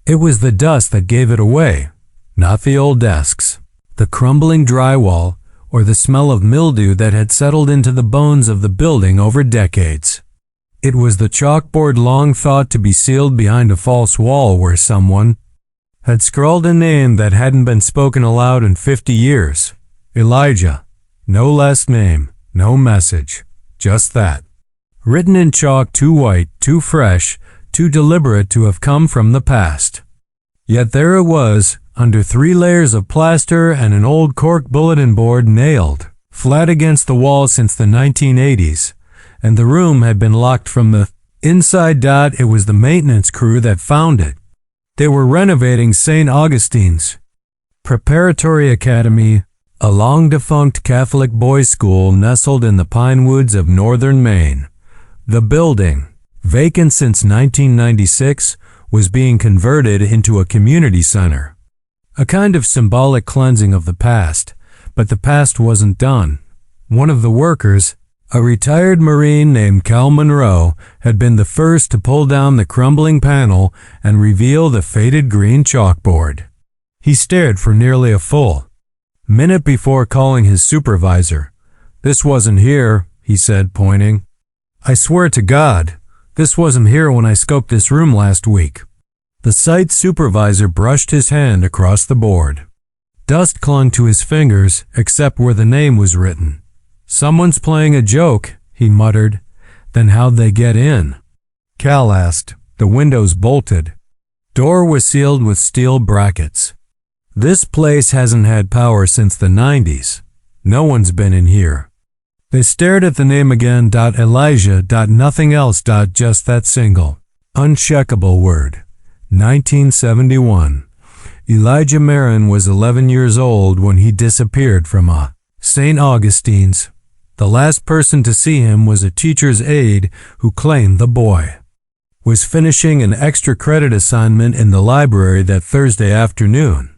It was the dust that gave it away, not the old desks, the crumbling drywall, or the smell of mildew that had settled into the bones of the building over decades. It was the chalkboard long thought to be sealed behind a false wall where someone had scrawled a name that hadn't been spoken aloud in 50 years. Elijah. No last name, no message, just that. Written in chalk, too white, too fresh, too deliberate to have come from the past. Yet there it was, under 3 layers of plaster and an old cork bulletin board nailed flat against the wall since the 1980s, and the room had been locked from the inside. It was the maintenance crew that found it. They were renovating St. Augustine's Preparatory Academy, a long-defunct Catholic boys' school nestled in the pine woods of northern Maine. The building, vacant since 1996, was being converted into a community center. A kind of symbolic cleansing of the past, but the past wasn't done. One of the workers, a retired Marine named Cal Monroe, had been the first to pull down the crumbling panel and reveal the faded green chalkboard. He stared for nearly a full minute before calling his supervisor. "This wasn't here," he said, pointing. "I swear to God, this wasn't here when I scoped this room last week." The site supervisor brushed his hand across the board. Dust clung to his fingers, except where the name was written. "Someone's playing a joke," he muttered. "Then how'd they get in?" Cal asked. "The windows bolted. Door was sealed with steel brackets. This place hasn't had power since the 90s. No one's been in here." They stared at the name again. Elijah. Nothing else. Just that single, uncheckable word. 1971. Elijah Marin was 11 years old when he disappeared from St. Augustine's. The last person to see him was a teacher's aide who claimed the boy was finishing an extra credit assignment in the library that Thursday afternoon.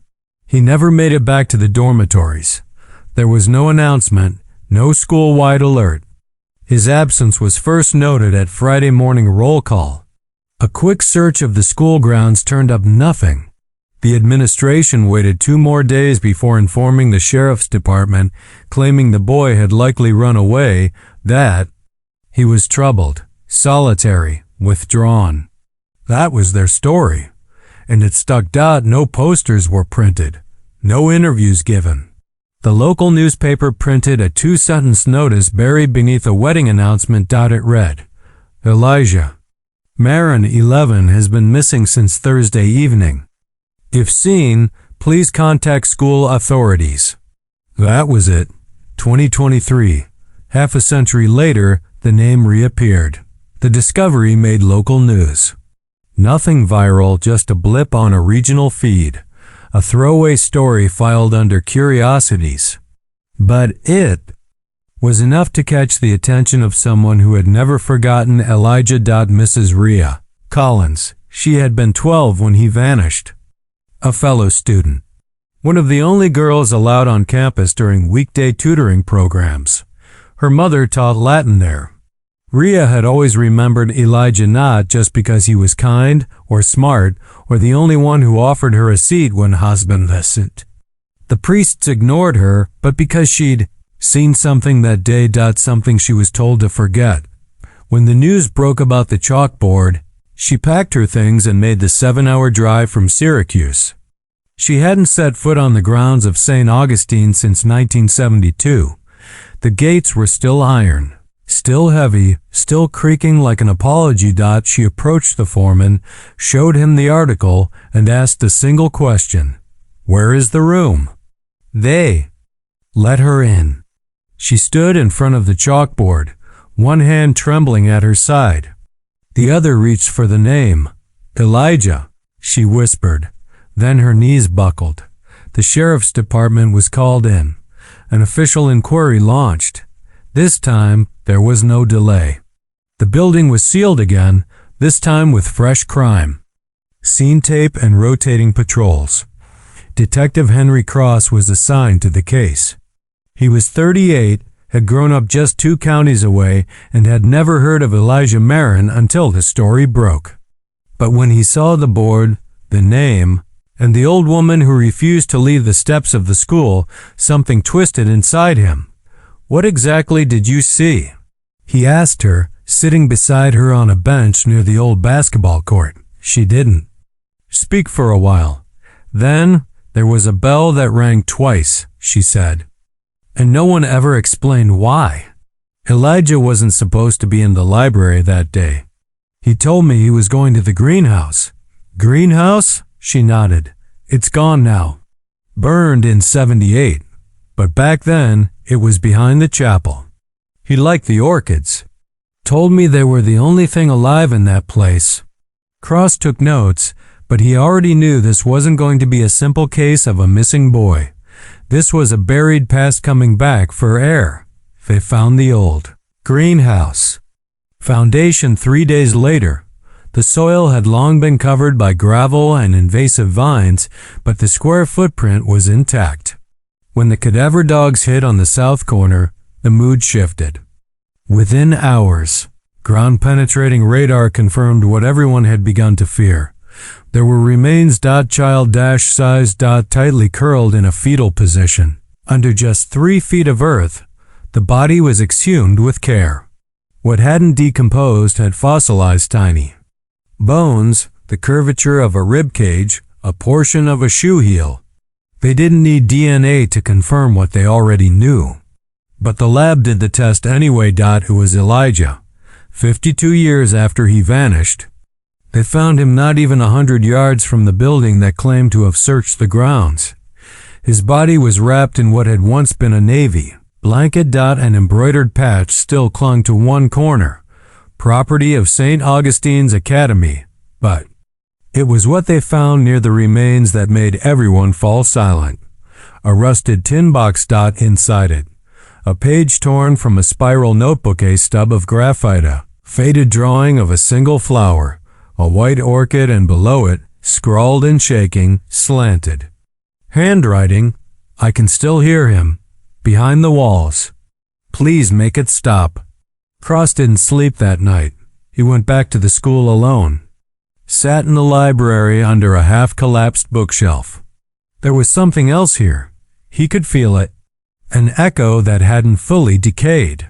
He never made it back to the dormitories. There was no announcement, no school-wide alert. His absence was first noted at Friday morning roll call. A quick search of the school grounds turned up nothing. The administration waited 2 more days before informing the sheriff's department, claiming the boy had likely run away, that he was troubled, solitary, withdrawn. That was their story, and it stuck. No posters were printed, no interviews given. The local newspaper printed a 2-sentence notice buried beneath a wedding announcement. It read, "Elijah Marin, 11, has been missing since Thursday evening. If seen, please contact school authorities." That was it. 2023. Half a century later, the name reappeared. The discovery made local news. Nothing viral, just a blip on a regional feed. A throwaway story filed under curiosities. But it was enough to catch the attention of someone who had never forgotten Elijah. Mrs. Rhea Collins. She had been 12 when he vanished. A fellow student. One of the only girls allowed on campus during weekday tutoring programs. Her mother taught Latin there. Rhea had always remembered Elijah not just because he was kind or smart or the only one who offered her a seat when husband listened. The priests ignored her, but because she'd seen something that day. Something she was told to forget. When the news broke about the chalkboard, she packed her things and made the 7-hour drive from Syracuse. She hadn't set foot on the grounds of St. Augustine since 1972. The gates were still iron, still heavy, still creaking like an apology. She approached the foreman, showed him the article, and asked a single question. "Where is the room?" They let her in. She stood in front of the chalkboard, one hand trembling at her side. The other reached for the name. "Elijah," she whispered. Then her knees buckled. The sheriff's department was called in. An official inquiry launched. This time, there was no delay. The building was sealed again, this time with fresh crime. Scene tape and rotating patrols. Detective Henry Cross was assigned to the case. He was 38, had grown up just 2 counties away, and had never heard of Elijah Marin until the story broke. But when he saw the board, the name, and the old woman who refused to leave the steps of the school, something twisted inside him. "What exactly did you see?" he asked her, sitting beside her on a bench near the old basketball court. She didn't speak for a while. Then there was a bell that rang twice, she said. And no one ever explained why. Elijah wasn't supposed to be in the library that day. He told me he was going to the greenhouse. Greenhouse? She nodded. It's gone now. Burned in 78. But back then, it was behind the chapel. He liked the orchids. Told me they were the only thing alive in that place. Cross took notes, but he already knew this wasn't going to be a simple case of a missing boy. This was a buried past coming back for air. They found the old greenhouse foundation 3 days later. The soil had long been covered by gravel and invasive vines, but the square footprint was intact. When the cadaver dogs hit on the south corner, the mood shifted. Within hours, ground-penetrating radar confirmed what everyone had begun to fear. There were remains child-size tightly curled in a fetal position. Under just 3 feet of earth, the body was exhumed with care. What hadn't decomposed had fossilized tiny. Bones, the curvature of a rib cage, a portion of a shoe heel. They didn't need DNA to confirm what they already knew. But the lab did the test anyway. It was Elijah. 52 years after he vanished. They found him not even 100 yards from the building that claimed to have searched the grounds. His body was wrapped in what had once been a navy blanket. An embroidered patch still clung to one corner, property of St. Augustine's Academy, but it was what they found near the remains that made everyone fall silent. A rusted tin box. Inside it, a page torn from a spiral notebook, a stub of graphite, a faded drawing of a single flower, a white orchid, and below it, scrawled and shaking, slanted handwriting. I can still hear him, behind the walls. Please make it stop. Cross didn't sleep that night. He went back to the school alone. Sat in the library under a half-collapsed bookshelf. There was something else here. He could feel it. An echo that hadn't fully decayed.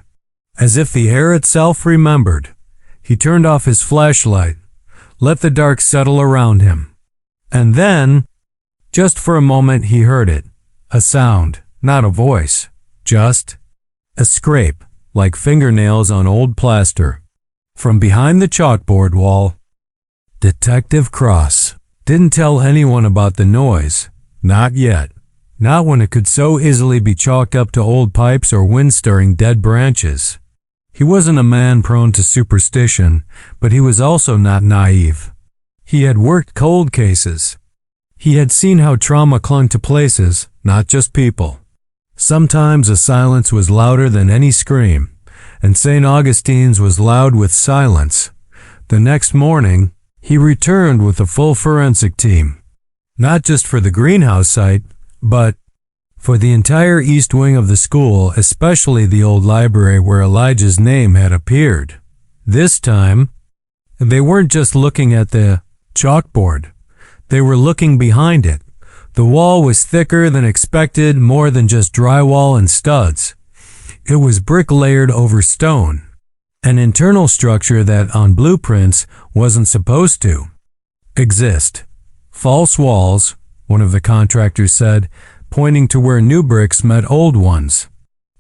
As if the air itself remembered. He turned off his flashlight, let the dark settle around him. And then, just for a moment, he heard it. A sound, not a voice. Just a scrape, like fingernails on old plaster. From behind the chalkboard wall. Detective Cross didn't tell anyone about the noise. Not yet. Not when it could so easily be chalked up to old pipes or wind-stirring dead branches. He wasn't a man prone to superstition, but he was also not naive. He had worked cold cases. He had seen how trauma clung to places, not just people. Sometimes a silence was louder than any scream, and St. Augustine's was loud with silence. The next morning, he returned with a full forensic team. Not just for the greenhouse site, but for the entire east wing of the school, especially the old library where Elijah's name had appeared. This time, they weren't just looking at the chalkboard. They were looking behind it. The wall was thicker than expected, more than just drywall and studs. It was brick layered over stone, an internal structure that, on blueprints, wasn't supposed to exist. False walls, one of the contractors said, pointing to where new bricks met old ones.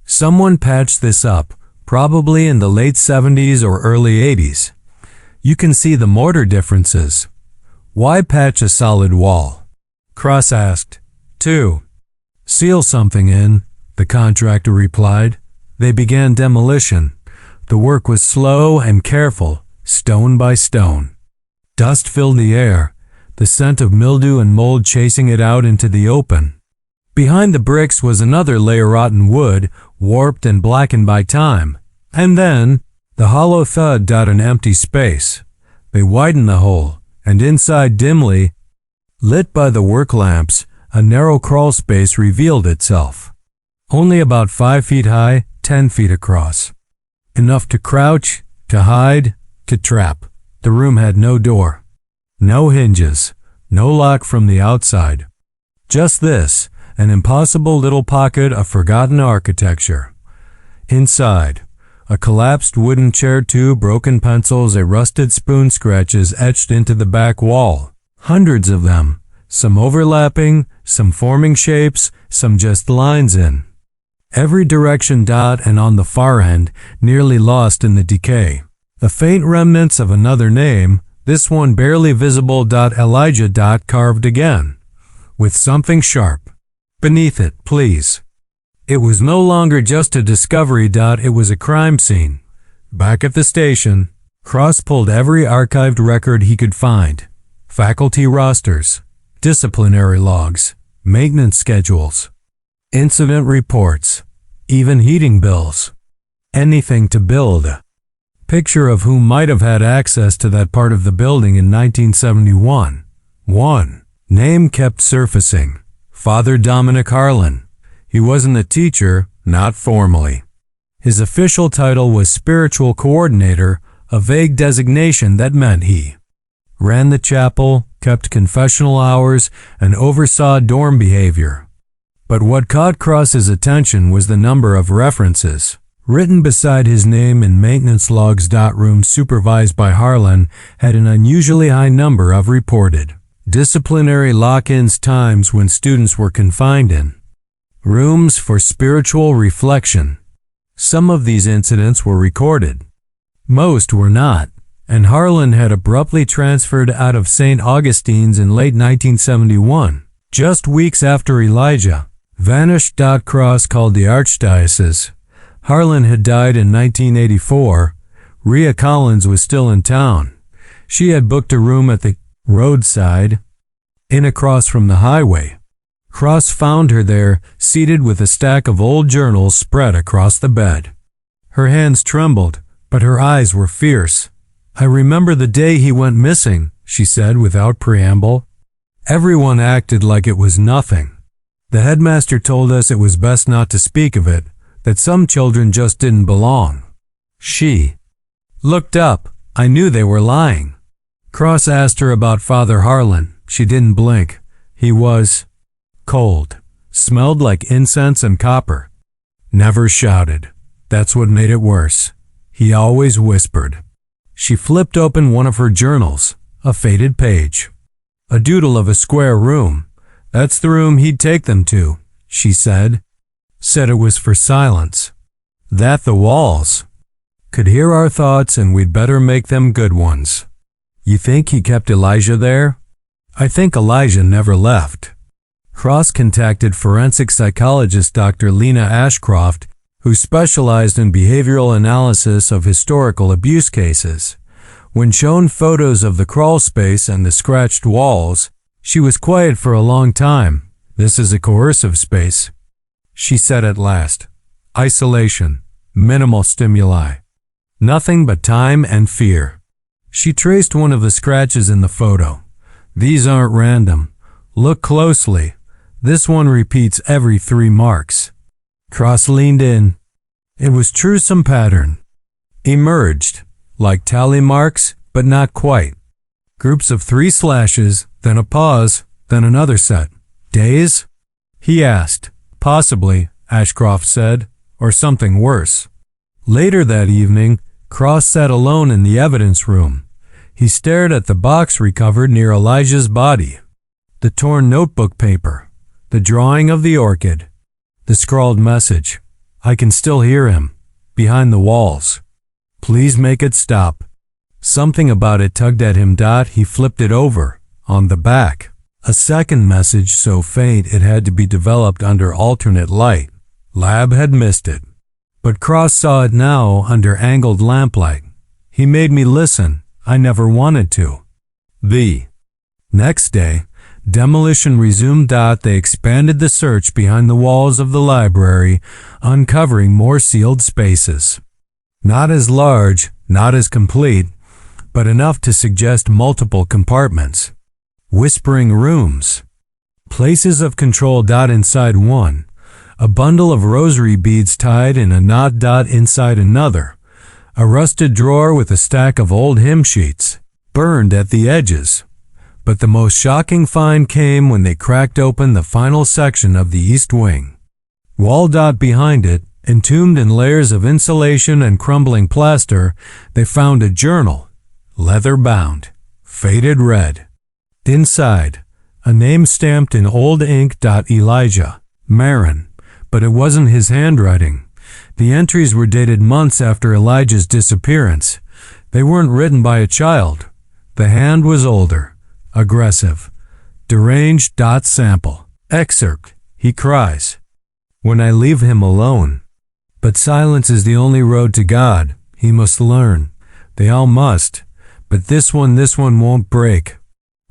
Someone patched this up, probably in the late 70s or early 80s. You can see the mortar differences. Why patch a solid wall? Cross asked. 2. Seal something in, the contractor replied. They began demolition. The work was slow and careful, stone by stone. Dust filled the air, the scent of mildew and mold chasing it out into the open. Behind the bricks was another layer of rotten wood, warped and blackened by time. And then, the hollow thud. An empty space. They widened the hole, and inside, dimly, lit by the work lamps, a narrow crawl space revealed itself. Only about 5 feet high, 10 feet across. Enough to crouch, to hide, to trap. The room had no door. No hinges. No lock from the outside. Just this, an impossible little pocket of forgotten architecture. Inside, a collapsed wooden chair, 2 broken pencils, a rusted spoon, scratches etched into the back wall. Hundreds of them, some overlapping, some forming shapes, some just lines in every direction, and on the far end, nearly lost in the decay, the faint remnants of another name, this one barely visible, Elijah, carved again, with something sharp beneath it. Please. It was no longer just a discovery, it was a crime scene. Back at the station, Cross pulled every archived record he could find. Faculty rosters, disciplinary logs, maintenance schedules, incident reports, even heating bills. Anything to build a picture of who might have had access to that part of the building in 1971. One name kept surfacing: Father Dominic Harlan. He wasn't a teacher, not formally. His official title was spiritual coordinator, a vague designation that meant he ran the chapel, kept confessional hours, and oversaw dorm behavior. But what caught Cross's attention was the number of references written beside his name in maintenance logs. Rooms supervised by Harlan had an unusually high number of reported disciplinary lock-ins, times when students were confined in rooms for spiritual reflection. Some of these incidents were recorded. Most were not, and Harlan had abruptly transferred out of St. Augustine's in late 1971, just weeks after Elijah vanished. Cross called the archdiocese. Harlan had died in 1984. Rhea Collins was still in town. She had booked a room at the roadside inn across from the highway. Cross found her there, seated with a stack of old journals spread across the bed. Her hands trembled, but her eyes were fierce. "I remember the day he went missing," she said without preamble. "Everyone acted like it was nothing. The headmaster told us it was best not to speak of it, that some children just didn't belong." She looked up. I knew they were lying. Cross asked her about Father Harlan. She didn't blink. He was cold, smelled like incense and copper. Never shouted. That's what made it worse. He always whispered. She flipped open one of her journals, a faded page. A doodle of a square room. "That's the room he'd take them to," she said. Said it was for silence. That the walls could hear our thoughts and we'd better make them good ones. "You think he kept Elijah there?" "I think Elijah never left." Cross contacted forensic psychologist Dr. Lena Ashcroft, who specialized in behavioral analysis of historical abuse cases. When shown photos of the crawl space and the scratched walls, she was quiet for a long time. "This is a coercive space," she said at last. "Isolation, minimal stimuli, nothing but time and fear." She traced one of the scratches in the photo. "These aren't random. Look closely. This one repeats every 3 marks." Cross leaned in. It was truesome pattern. Emerged, like tally marks, but not quite. Groups of 3 slashes, then a pause, then another set. "Days?" he asked. "Possibly," Ashcroft said, "or something worse." Later that evening, Cross sat alone in the evidence room. He stared at the box recovered near Elijah's body. The torn notebook paper, the drawing of the orchid, the scrawled message. "I can still hear him, behind the walls. Please make it stop." Something about it tugged at him. He flipped it over. On the back, a second message so faint it had to be developed under alternate light. Lab had missed it. But Cross saw it now under angled lamplight. "He made me listen. I never wanted to." The next day, demolition resumed. They expanded the search behind the walls of the library, uncovering more sealed spaces. Not as large, not as complete, but enough to suggest multiple compartments. Whispering rooms. Places of control. Inside one, a bundle of rosary beads tied in a knot. Inside another, a rusted drawer with a stack of old hymn sheets, burned at the edges. But the most shocking find came when they cracked open the final section of the east wing. Wall behind it, entombed in layers of insulation and crumbling plaster, they found a journal, leather-bound, faded red. Inside, a name stamped in old ink. Elijah Marin, but it wasn't his handwriting. The entries were dated months after Elijah's disappearance. They weren't written by a child. The hand was older, aggressive, deranged. Sample. Excerpt. He cries, "When I leave him alone. But silence is the only road to God. He must learn. They all must. But this one won't break.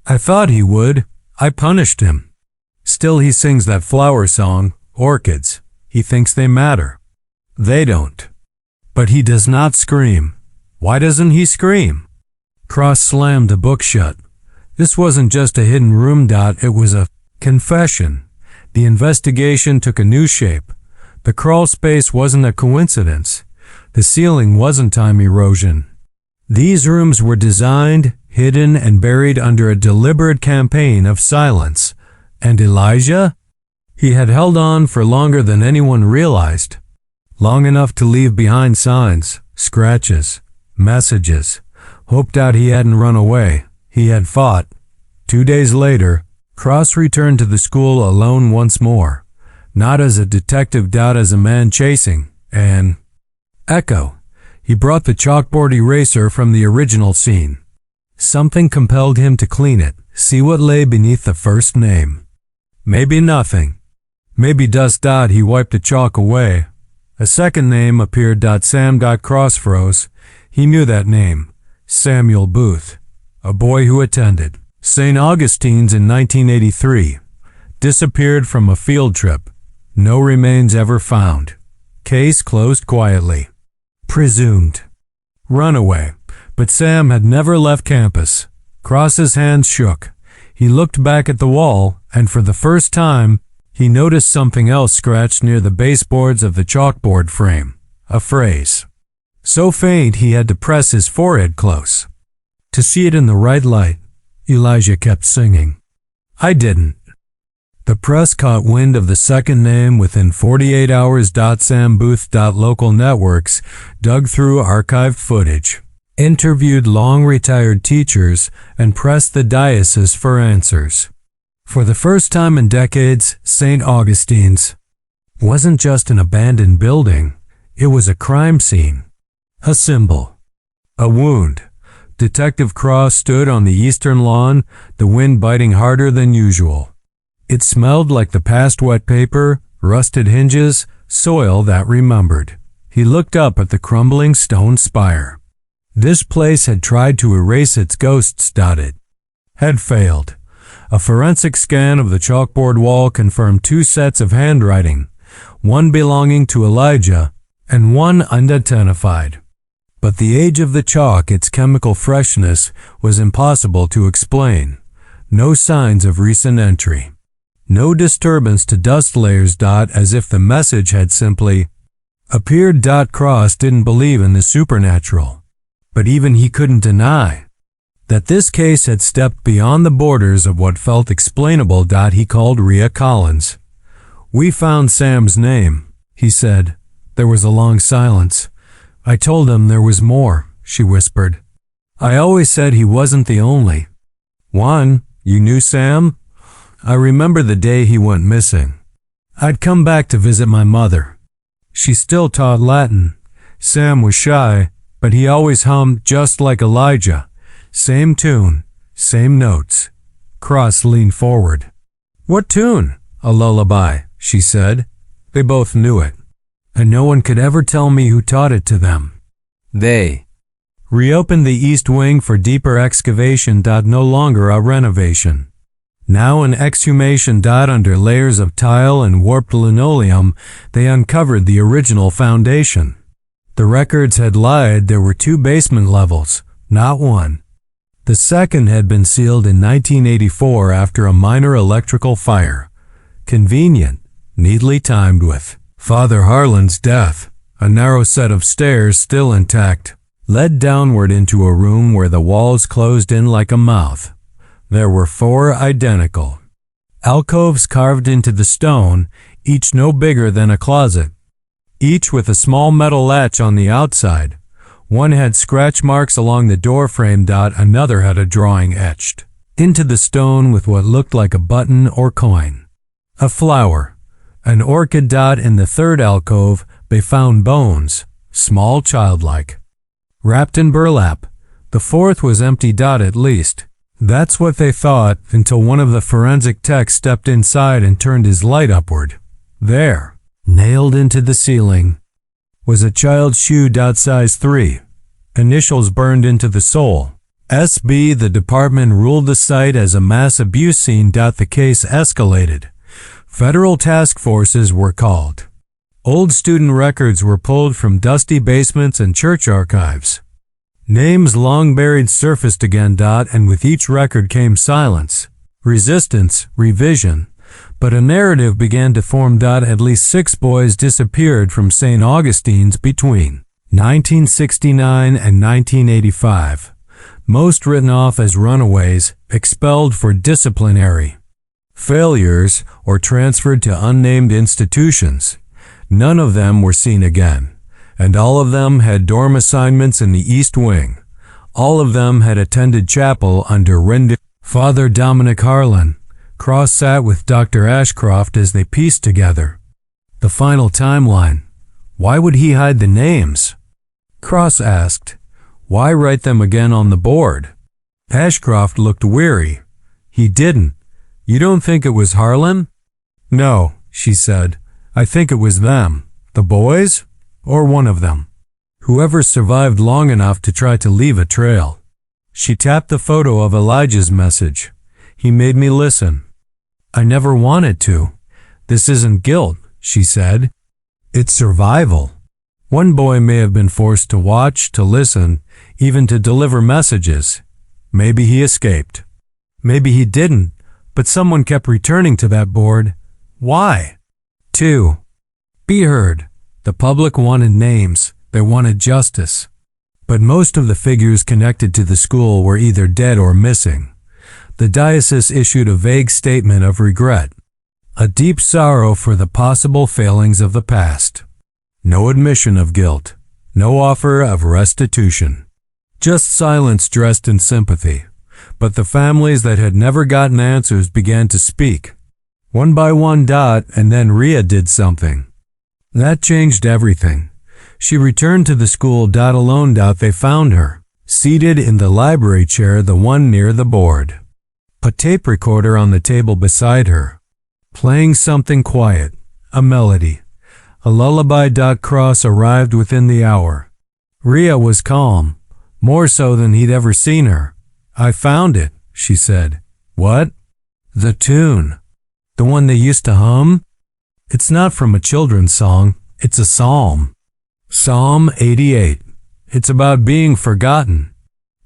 I thought he would. I punished him. Still he sings that flower song, orchids. He thinks they matter. They don't. But he does not scream. Why doesn't he scream?" Cross slammed the book shut. This wasn't just a hidden room. It was a confession. The investigation took a new shape. The crawl space wasn't a coincidence. The ceiling wasn't time erosion. These rooms were designed, hidden, and buried under a deliberate campaign of silence. And Elijah? He had held on for longer than anyone realized. Long enough to leave behind signs, scratches, messages. Hoped out he hadn't run away. He had fought. 2 days later, Cross returned to the school alone once more. Not as a detective, as a man chasing an echo. He brought the chalkboard eraser from the original scene. Something compelled him to clean it, see what lay beneath the first name. Maybe nothing. Maybe dust. He wiped the chalk away. A second name appeared. Sam. Cross froze. He knew that name. Samuel Booth. A boy who attended St. Augustine's in 1983. Disappeared from a field trip. No remains ever found. Case closed quietly. Presumed. Runaway. But Sam had never left campus. Cross's hands shook. He looked back at the wall, and for the first time, he noticed something else scratched near the baseboards of the chalkboard frame. A phrase. So faint he had to press his forehead close. To see it in the right light, Elijah kept singing. I didn't. The press caught wind of the second name within 48 hours. Sam Booth. Local networks dug through archived footage, interviewed long-retired teachers, and pressed the diocese for answers. For the first time in decades, St. Augustine's wasn't just an abandoned building. It was a crime scene. A symbol. A wound. Detective Cross stood on the eastern lawn, the wind biting harder than usual. It smelled like the past wet paper, rusted hinges, soil that remembered. He looked up at the crumbling stone spire. This place had tried to erase its ghosts. It had failed. A forensic scan of the chalkboard wall confirmed 2 sets of handwriting, one belonging to Elijah and one unidentified. But the age of the chalk, its chemical freshness, was impossible to explain. No signs of recent entry. No disturbance to dust layers. As if the message had simply appeared. Cross didn't believe in the supernatural. But even he couldn't deny that this case had stepped beyond the borders of what felt explainable. He called Rhea Collins. We found Sam's name, he said. There was a long silence. I told him there was more, she whispered. I always said he wasn't the only one. You knew Sam? I remember the day he went missing. I'd come back to visit my mother. She still taught Latin. Sam was shy, but he always hummed just like Elijah. Same tune, same notes. Cross leaned forward. What tune? A lullaby, she said. They both knew it, and no one could ever tell me who taught it to them. They reopened the east wing for deeper excavation. No longer a renovation. Now an exhumation. Under layers of tile and warped linoleum, they uncovered the original foundation. The records had lied. There were 2 basement levels, not one. The second had been sealed in 1984 after a minor electrical fire. Convenient, neatly timed with Father Harlan's death. A narrow set of stairs, still intact, led downward into a room where the walls closed in like a mouth. There were 4 identical alcoves carved into the stone, each no bigger than a closet, each with a small metal latch on the outside. One had scratch marks along the doorframe. Another had a drawing etched into the stone with what looked like a button or coin, a flower, an orchid. In the 3rd alcove, they found bones, small, childlike, wrapped in burlap. The 4th was empty. At least that's what they thought, until one of the forensic techs stepped inside and turned his light upward. There, nailed into the ceiling, was a child's shoe. Size 3, initials burned into the sole. SB. The department ruled the site as a mass abuse scene. The case escalated. Federal task forces were called. Old student records were pulled from dusty basements and church archives. Names long buried surfaced again. And with each record came silence, resistance, revision. But a narrative began to form. At least 6 boys disappeared from St. Augustine's between 1969 and 1985. Most written off as runaways, expelled for disciplinary failures, or transferred to unnamed institutions. None of them were seen again, and all of them had dorm assignments in the East Wing. All of them had attended chapel under Father Dominic Harlan. Cross sat with Dr. Ashcroft as they pieced together the final timeline. Why would he hide the names? Cross asked. Why write them again on the board? Ashcroft looked weary. He didn't. You don't think it was Harlan? No, she said. I think it was them. The boys? Or one of them. Whoever survived long enough to try to leave a trail. She tapped the photo of Elijah's message. He made me listen. I never wanted to. This isn't guilt, she said. It's survival. One boy may have been forced to watch, to listen, even to deliver messages. Maybe he escaped. Maybe he didn't, but someone kept returning to that board. Why? 2. Be heard. The public wanted names. They wanted justice. But most of the figures connected to the school were either dead or missing. The diocese issued a vague statement of regret, a deep sorrow for the possible failings of the past. No admission of guilt, no offer of restitution. Just silence dressed in sympathy. But the families that had never gotten answers began to speak. One by one. And then Rhea did something. That changed everything. She returned to the school. Alone. They found her, seated in the library chair, the one near the board. A tape recorder on the table beside her, playing something quiet, a melody, a lullaby. Cross arrived within the hour. Rhea was calm, more so than he'd ever seen her. I found it, she said. What? The tune. The one they used to hum? It's not from a children's song, it's a psalm. Psalm 88. It's about being forgotten,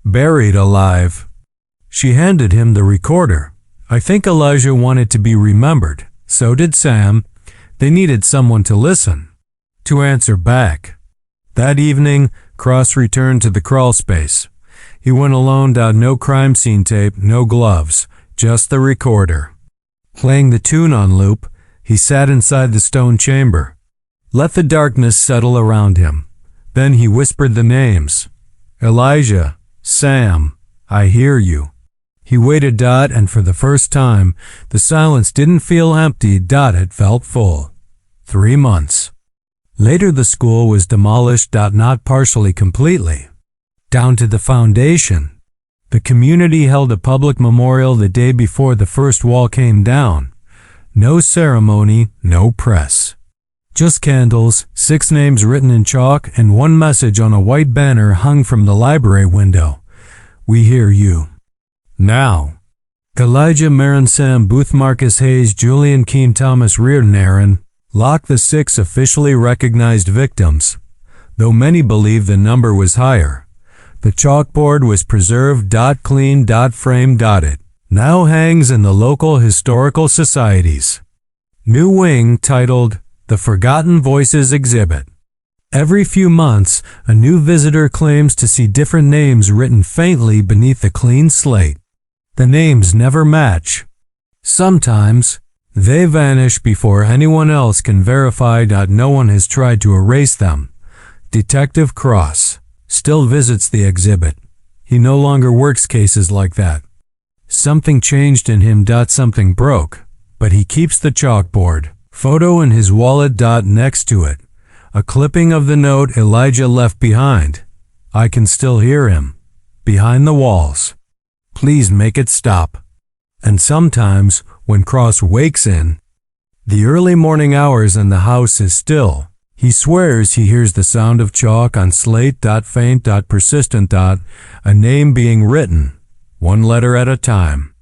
buried alive. She handed him the recorder. I think Elijah wanted to be remembered. So did Sam. They needed someone to listen, to answer back. That evening, Cross returned to the crawl space. He went alone. No crime scene tape, no gloves, just the recorder. Playing the tune on loop, he sat inside the stone chamber. Let the darkness settle around him. Then he whispered the names. Elijah, Sam, I hear you. He waited. And for the first time, the silence didn't feel empty. It felt full. 3 months. Later the school was demolished. Not partially, completely. Down to the foundation. The community held a public memorial the day before the first wall came down. No ceremony, no press. Just candles, 6 names written in chalk, and one message on a white banner hung from the library window. We hear you. Now. Elijah, Marin, Sam, Booth, Marcus, Hayes, Julian, Keene, Thomas, Reardon, Aaron. Lock the 6 officially recognized victims, though many believe the number was higher. The chalkboard was preserved. Clean. Framed. It now hangs in the local historical societies. New wing titled The Forgotten Voices Exhibit. Every few months, a new visitor claims to see different names written faintly beneath the clean slate. The names never match. Sometimes, they vanish before anyone else can verify that no one has tried to erase them. Detective Cross still visits the exhibit. He no longer works cases like that. Something changed in him. Something broke, but he keeps the chalkboard photo in his wallet. Next to it, a clipping of the note Elijah left behind. I can still hear him behind the walls. Please make it stop. And sometimes, when Cross wakes in the early morning hours and the house is still, he swears he hears the sound of chalk on slate. Faint. Persistent. A name being written, one letter at a time.